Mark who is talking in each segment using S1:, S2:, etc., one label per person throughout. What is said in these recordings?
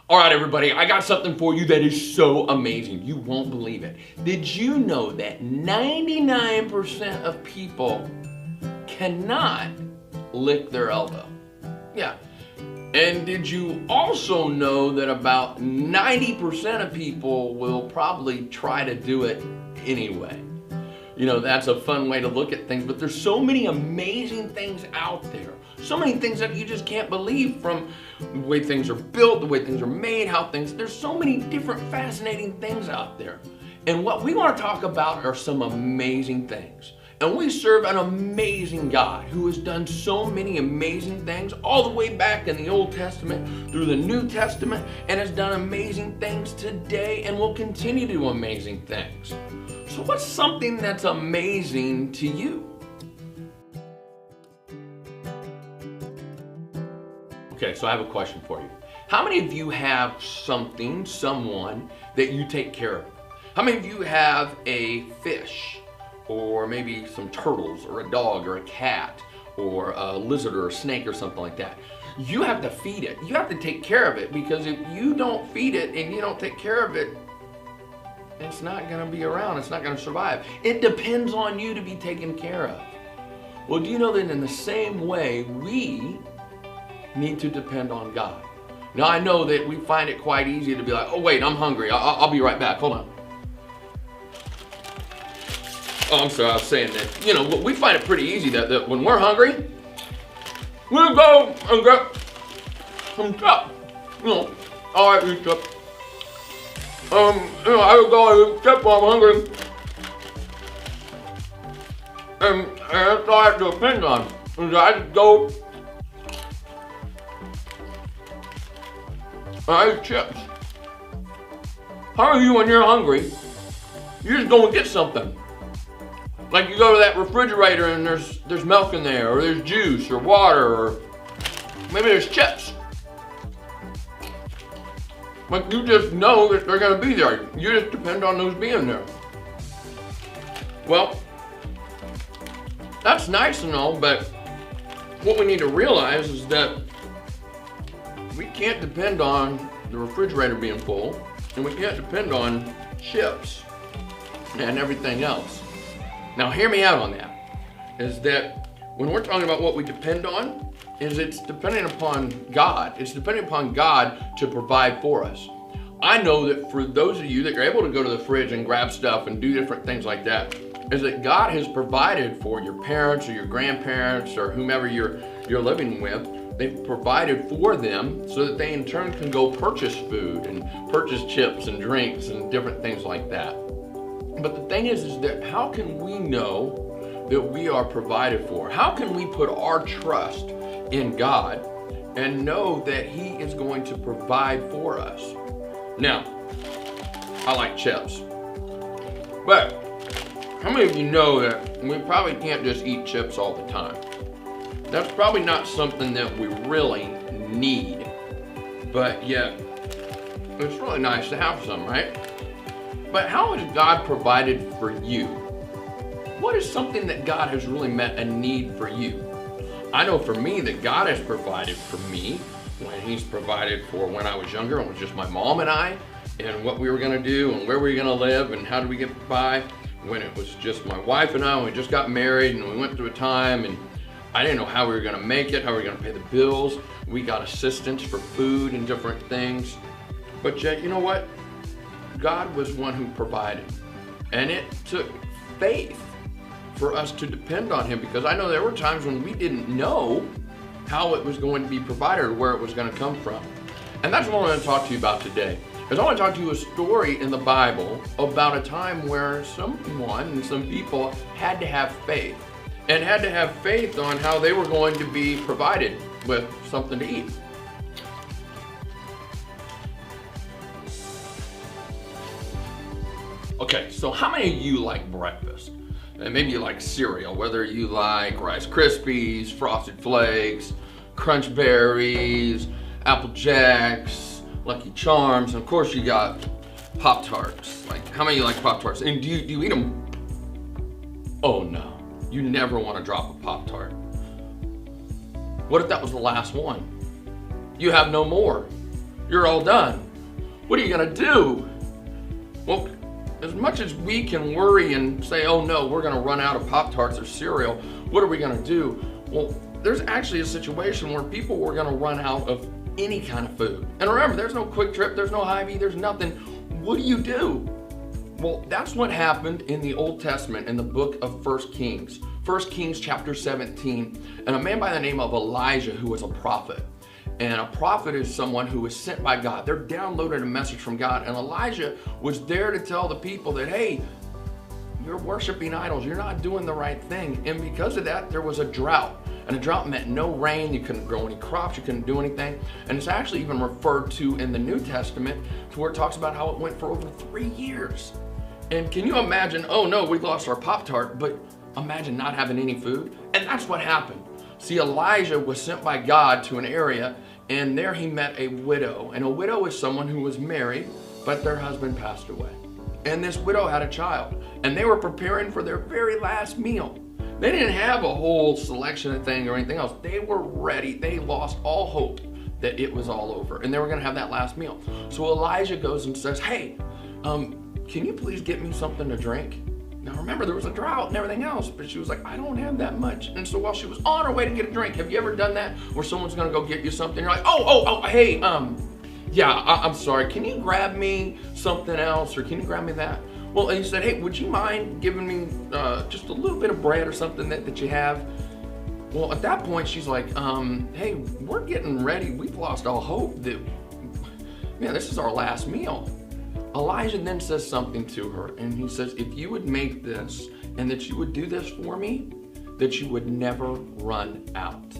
S1: All right, everybody, I got something for you that is so amazing. You won't believe it. Did you know that 99% of people cannot lick their elbow? Yeah. And did you also know that about 90% of people will probably try to do it anyway? You know, that's a fun way to look at things, but there's so many amazing things out there. So many things that you just can't believe, from the way things are built, the way things are made, there's so many different fascinating things out there. And what we want to talk about are some amazing things. And we serve an amazing God who has done so many amazing things all the way back in the Old Testament through the New Testament, and has done amazing things today and will continue to do amazing things. So what's something that's amazing to you? Okay, so I have a question for you. How many of you have someone that you take care of? How many of you have a fish, or maybe some turtles, or a dog, or a cat, or a lizard, or a snake, or something like that? You have to feed it. You have to take care of it, because if you don't feed it and you don't take care of it, it's not going to be around. It's not going to survive. It depends on you to be taken care of. Well, do you know that in the same way, we need to depend on God? Now, I know that we find it quite easy to be like, oh, wait, I'm hungry. I'll be right back. Hold on. Oh, I'm sorry. I was saying that, you know, we find it pretty easy that when we're hungry, we'll go and get some stuff. You know, all right, eat stuff. I would go and get while I'm hungry. And that's all I have to depend on. I just go, I eat chips. How are you when you're hungry? You just go and get something. Like you go to that refrigerator and there's milk in there, or there's juice, or water, or maybe there's chips. But you just know that they're going to be there. You just depend on those being there. Well, that's nice and all, but what we need to realize is that we can't depend on the refrigerator being full, and we can't depend on chips and everything else. Now, hear me out on that, is that when we're talking about what we depend on, it's depending upon God. It's depending upon God to provide for us. I know that for those of you that are able to go to the fridge and grab stuff and do different things like that, is that God has provided for your parents or your grandparents or whomever you're living with. They've provided for them so that they in turn can go purchase food and purchase chips and drinks and different things like that. But the thing is that how can we know that we are provided for? How can we put our trust in God and know that He is going to provide for us? Now, I like chips, but how many of you know that we probably can't just eat chips all the time? That's probably not something that we really need, but yet it's really nice to have some, right? But how has God provided for you? What is something that God has really met a need for you? I know for me that God has provided for me when He's provided for when I was younger and it was just my mom and I, and what we were going to do and where we were going to live and how do we get by. When it was just my wife and I, when we just got married and we went through a time and I didn't know how we were going to make it, how we were going to pay the bills. We got assistance for food and different things. But yet, you know what? God was one who provided. And it took faith for us to depend on Him, because I know there were times when we didn't know how it was going to be provided or where it was going to come from. And that's what I want to talk to you about today. Because I want to talk to you a story in the Bible about a time where some people had to have faith. And had to have faith on how they were going to be provided with something to eat. Okay, so how many of you like breakfast? And maybe you like cereal, whether you like Rice Krispies, Frosted Flakes, Crunch Berries, Apple Jacks, Lucky Charms, and of course you got Pop-Tarts. Like, how many of you like Pop-Tarts? And do you eat them? Oh no. You never want to drop a Pop-Tart. What if that was the last one? You have no more. You're all done. What are you gonna do? Well, as much as we can worry and say, oh no, we're gonna run out of Pop-Tarts or cereal, what are we gonna do? Well, there's actually a situation where people were gonna run out of any kind of food. And remember, there's no Quick Trip, there's no Hy-Vee, there's nothing. What do you do? Well, that's what happened in the Old Testament in the book of 1 Kings. 1 Kings chapter 17. And a man by the name of Elijah, who was a prophet. And a prophet is someone who was sent by God. They're downloaded a message from God. And Elijah was there to tell the people that, hey, you're worshiping idols. You're not doing the right thing. And because of that, there was a drought. And a drought meant no rain. You couldn't grow any crops. You couldn't do anything. And it's actually even referred to in the New Testament to where it talks about how it went for over 3 years. And can you imagine, oh no, we lost our Pop-Tart, but imagine not having any food? And that's what happened. See, Elijah was sent by God to an area, and there he met a widow. And a widow is someone who was married, but their husband passed away. And this widow had a child, and they were preparing for their very last meal. They didn't have a whole selection of things or anything else. They were ready. They lost all hope that it was all over, and they were going to have that last meal. So Elijah goes and says, hey, can you please get me something to drink? Now remember, there was a drought and everything else, but she was like, I don't have that much. And so while she was on her way to get a drink, have you ever done that where someone's gonna go get you something? You're like, hey, yeah, I'm sorry, can you grab me something else, or can you grab me that? Well, and he said, hey, would you mind giving me just a little bit of bread or something that you have? Well, at that point, she's like, hey, we're getting ready. We've lost all hope that, man, this is our last meal. Elijah then says something to her, and he says, if you would make this and that you would do this for me, that you would never run out.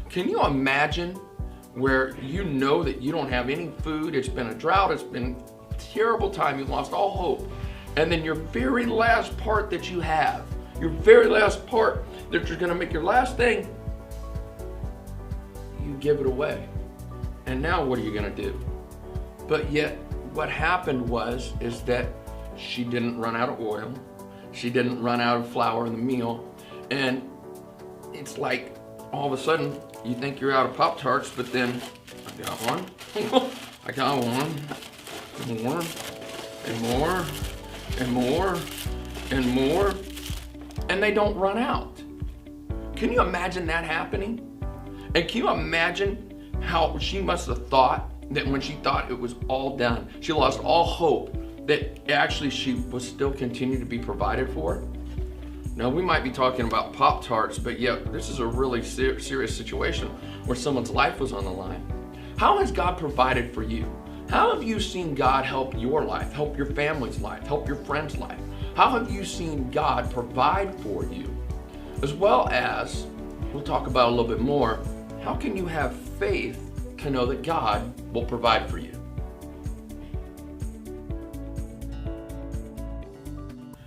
S1: Can you imagine where you know that you don't have any food, it's been a drought, it's been a terrible time, you've lost all hope, and then your very last part that you have, your very last part that you're gonna make your last thing, you give it away. And now what are you gonna do? But yet, what happened is that she didn't run out of oil. She didn't run out of flour in the meal. And it's like all of a sudden you think you're out of Pop-Tarts, but then I got one. I got one. More and more and more and more. And they don't run out. Can you imagine that happening? And can you imagine how she must have thought that when she thought it was all done, she lost all hope, that actually she was still continuing to be provided for? Now, we might be talking about Pop-Tarts, but yet this is a really serious situation where someone's life was on the line. How has God provided for you? How have you seen God help your life, help your family's life, help your friend's life? How have you seen God provide for you? As well as, we'll talk about a little bit more, how can you have faith to know that God will provide for you?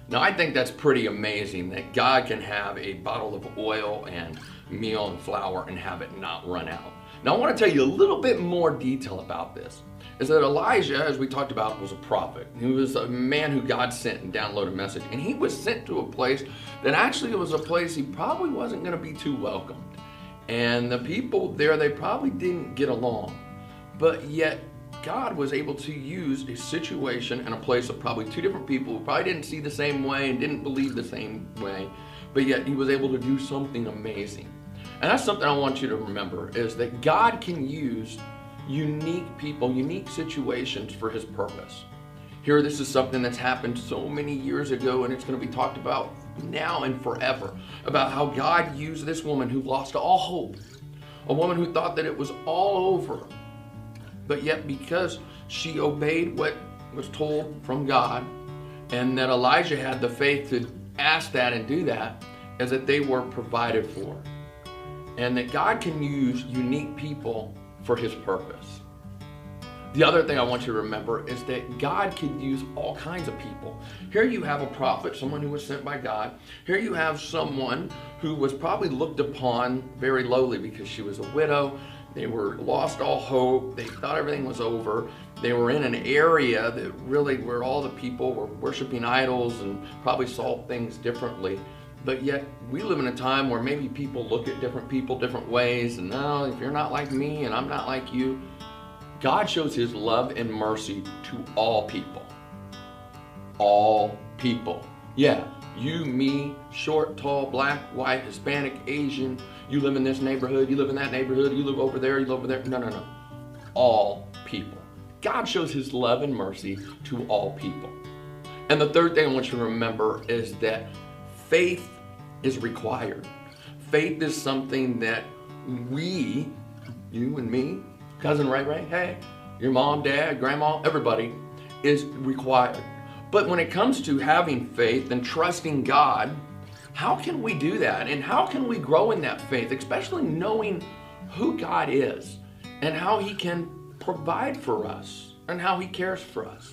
S1: Now, I think that's pretty amazing that God can have a bottle of oil and meal and flour and have it not run out. Now, I want to tell you a little bit more detail about this. Is that Elijah, as we talked about, was a prophet. He was a man who God sent and downloaded a message. And he was sent to a place that actually was a place he probably wasn't going to be too welcomed. And the people there, they probably didn't get along. But yet, God was able to use a situation and a place of probably two different people who probably didn't see the same way and didn't believe the same way. But yet, he was able to do something amazing. And that's something I want you to remember, is that God can use unique people, unique situations for his purpose. Here, this is something that's happened so many years ago, and it's going to be talked about now and forever, about how God used this woman who lost all hope, a woman who thought that it was all over, but yet because she obeyed what was told from God, and that Elijah had the faith to ask that and do that, is that they were provided for, and that God can use unique people for his purpose. The other thing I want you to remember is that God can use all kinds of people. Here you have a prophet, someone who was sent by God. Here you have someone who was probably looked upon very lowly because she was a widow. They were lost all hope. They thought everything was over. They were in an area that really where all the people were worshiping idols and probably saw things differently. But yet we live in a time where maybe people look at different people different ways, and no, if you're not like me and I'm not like you. God shows his love and mercy to all people. All people. Yeah, you, me, short, tall, black, white, Hispanic, Asian, you live in this neighborhood, you live in that neighborhood, you live over there, you live over there. No, no, no. All people. God shows his love and mercy to all people. And the third thing I want you to remember is that faith is required. Faith is something that we, you and me, cousin Ray Ray, hey, your mom, dad, grandma, everybody, is required. But when it comes to having faith and trusting God, how can we do that? And how can we grow in that faith, especially knowing who God is and how he can provide for us and how he cares for us?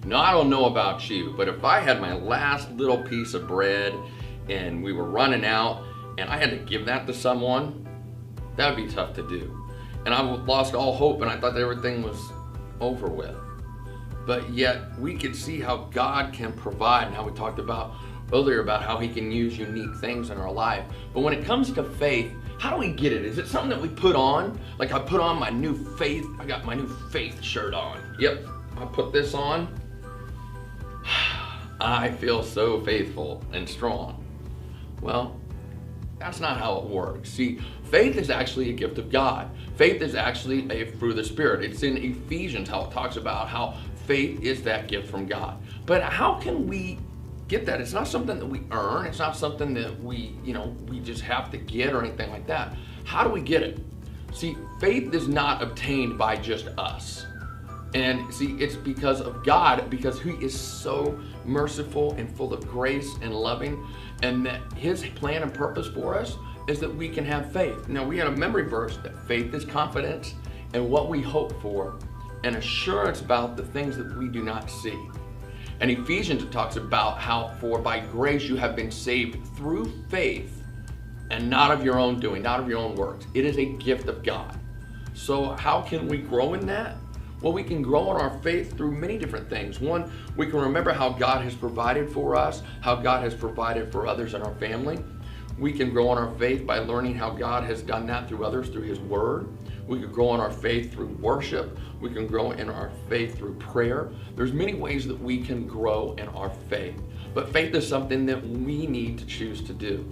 S1: Now, I don't know about you, but if I had my last little piece of bread and we were running out and I had to give that to someone, that would be tough to do. And I lost all hope and I thought everything was over with. But yet we could see how God can provide and how we talked about earlier about how he can use unique things in our life. But when it comes to faith, how do we get it? Is it something that we put on? Like I put on my new faith, I got my new faith shirt on. Yep, I put this on. I feel so faithful and strong. Well, that's not how it works. See, faith is actually a gift of God. Faith is actually a fruit of the Spirit. It's in Ephesians how it talks about how faith is that gift from God. But how can we get that? It's not something that we earn. It's not something that we just have to get or anything like that. How do we get it? See, faith is not obtained by just us. And see, it's because of God, because he is so merciful and full of grace and loving, and that his plan and purpose for us is that we can have faith. Now, we had a memory verse that faith is confidence in what we hope for and assurance about the things that we do not see. And Ephesians talks about how for by grace you have been saved through faith and not of your own doing, not of your own works. It is a gift of God. So how can we grow in that? Well, we can grow in our faith through many different things. One, we can remember how God has provided for us, how God has provided for others in our family. We can grow in our faith by learning how God has done that through others, through his word. We can grow in our faith through worship. We can grow in our faith through prayer. There's many ways that we can grow in our faith. But faith is something that we need to choose to do.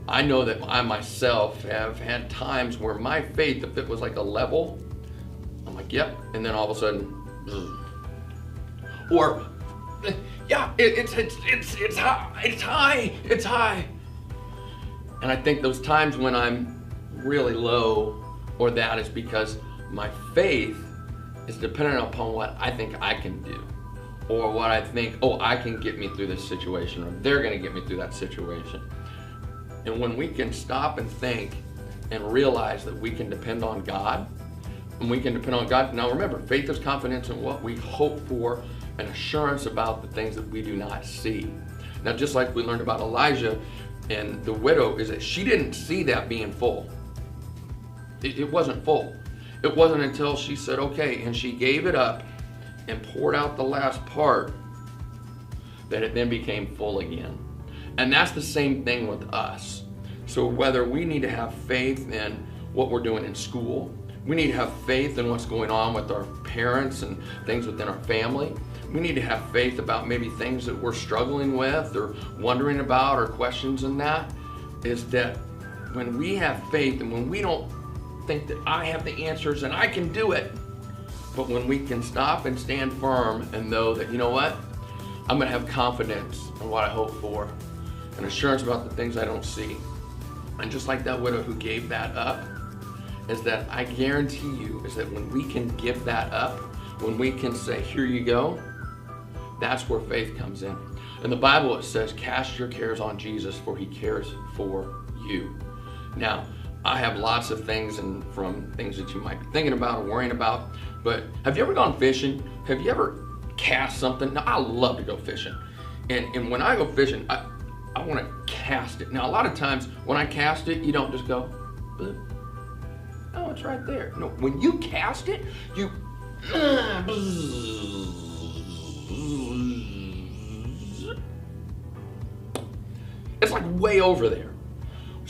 S1: I know that I myself have had times where my faith, if it was like a level, I'm like, yep, and then all of a sudden, or yeah, it's high. And I think those times when I'm really low or that is because my faith is dependent upon what I think I can do or what I think, oh, I can get me through this situation or they're going to get me through that situation. And when we can stop and think and realize that we can depend on God, and we can depend on God. Now remember, faith is confidence in what we hope for and assurance about the things that we do not see. Now, just like we learned about Elijah and the widow, is that she didn't see that being full. It wasn't full. It wasn't until she said, okay, and she gave it up and poured out the last part that it then became full again. And that's the same thing with us. So whether we need to have faith in what we're doing in school, we need to have faith in what's going on with our parents and things within our family. We need to have faith about maybe things that we're struggling with or wondering about or questions in that, is that when we have faith and when we don't think that I have the answers and I can do it, but when we can stop and stand firm and know that, you know what, I'm going to have confidence in what I hope for and assurance about the things I don't see. And just like that widow who gave that up, is that I guarantee you is that when we can give that up, when we can say, here you go, that's where faith comes in. In the Bible it says, cast your cares on Jesus for he cares for you. Now, I have lots of things and from things that you might be thinking about or worrying about, but have you ever gone fishing? Have you ever cast something? Now, I love to go fishing. And when I go fishing, I want to cast it. Now, a lot of times when I cast it, you don't just go, boop. Oh, it's right there. No, when you cast it, you, it's like way over there.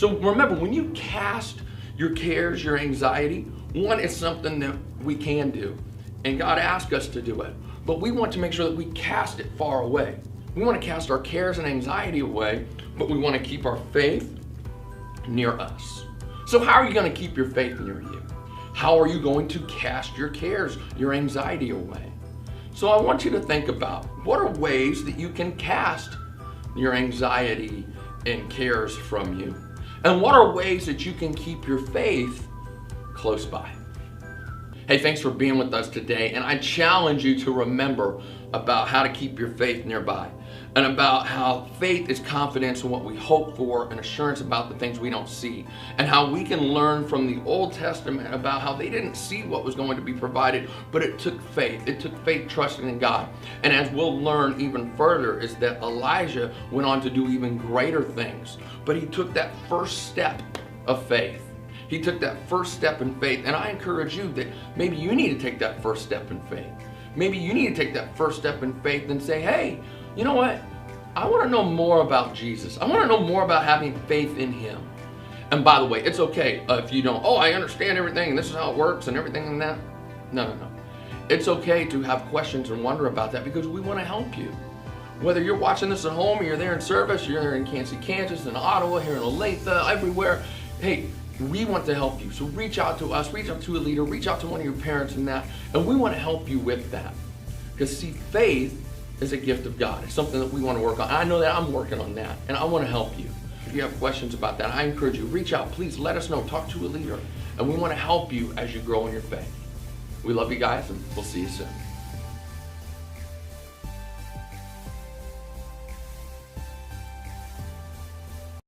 S1: So remember, when you cast your cares, your anxiety, one, it's something that we can do, and God asked us to do it. But we want to make sure that we cast it far away. We want to cast our cares and anxiety away, but we want to keep our faith near us. So how are you going to keep your faith near you? How are you going to cast your cares, your anxiety away? So I want you to think about, what are ways that you can cast your anxiety and cares from you? And what are ways that you can keep your faith close by? Hey, thanks for being with us today. And I challenge you to remember about how to keep your faith nearby, and about how faith is confidence in what we hope for and assurance about the things we don't see, and how we can learn from the Old Testament about how they didn't see what was going to be provided, but it took faith. It took faith trusting in God. And as we'll learn even further, is that Elijah went on to do even greater things, but he took that first step of faith. He took that first step in faith, and I encourage you that maybe you need to take that first step in faith. Maybe you need to take that first step in faith and say, hey, you know what? I want to know more about Jesus. I want to know more about having faith in him. And by the way, it's okay if you don't, I understand everything and this is how it works and everything and that. No. It's okay to have questions and wonder about that, because we want to help you. Whether you're watching this at home or you're there in service, you're there in Kansas, Kansas, in Ottawa, here in Olathe, everywhere. Hey, we want to help you. So reach out to us, reach out to a leader, reach out to one of your parents and that, and we want to help you with that. Because see, faith is a gift of God. It's something that we want to work on. I know that I'm working on that, and I want to help you. If you have questions about that, I encourage you, reach out. Please let us know. Talk to a leader, and we want to help you as you grow in your faith. We love you guys, and we'll see you soon.